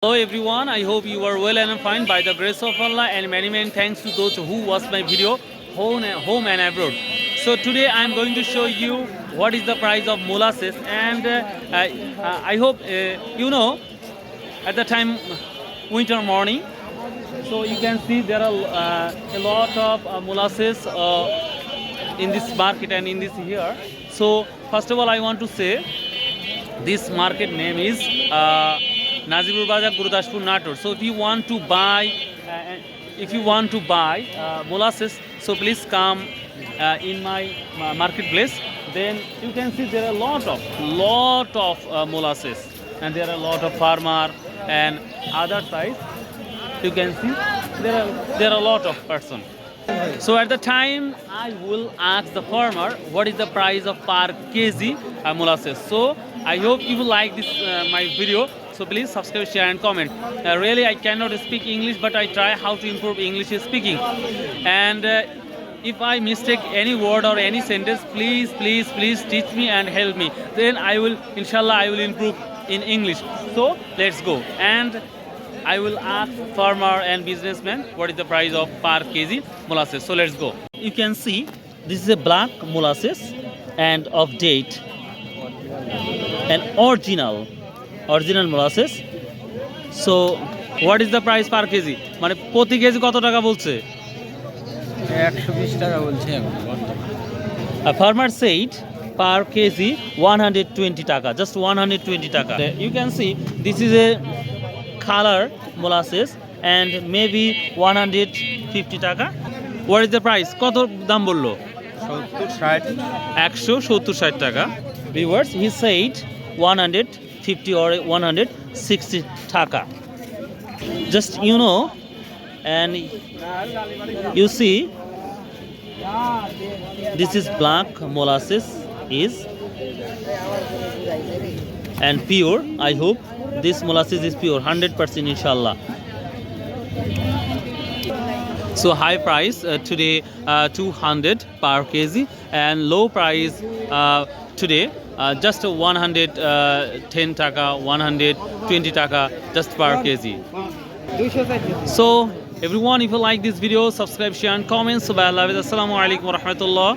Hello everyone, I hope you are well and fine by the grace of Allah, and many thanks to those who watch my video home and abroad. So today I am going to show you what is the price of molasses, and I hope you know at the time winter morning. So you can see there are a lot of molasses in this market and in this here. So first of all I want to say this market name is Nazibur Bazar, Gurudashpur, Natur. So if you want to buy molasses, so please come in my marketplace. Then you can see there are a lot of molasses, and there are a lot of farmer and other sides. You can see there are a lot of person. So at the time I will ask the farmer what is the price of per kg molasses. So I hope you will like this my video. So please subscribe, share and comment. Really I cannot speak English, but I try how to improve English speaking. And if I mistake any word or any sentence, please teach me and help me. Then I will, inshallah, I will improve in English. So let's go. And I will ask farmer and businessman what is the price of per kg molasses. So let's go. You can see this is a black molasses and of date, an original molasses. So what is the price per kg? মানে প্রতি KG কত টাকা বলছে? 120 টাকা বলছে এখন। A farmer said per kg 120 টাকা, just 120 টাকা. You can see this is a color molasses and maybe 150 টাকা. What is the price? কত দাম বললো? 170-60 টাকা. Viewers, he said 150 or 160 taka. Just you know, and you see this is black molasses is and pure. I hope this molasses is pure 100% inshallah. So high price today 200 per kg, and low price today just 110 taka, 120 taka just per kg. So everyone, if you like this video, subscribe, share and comment. So bye, assalamu alaikum wa rahmatullah.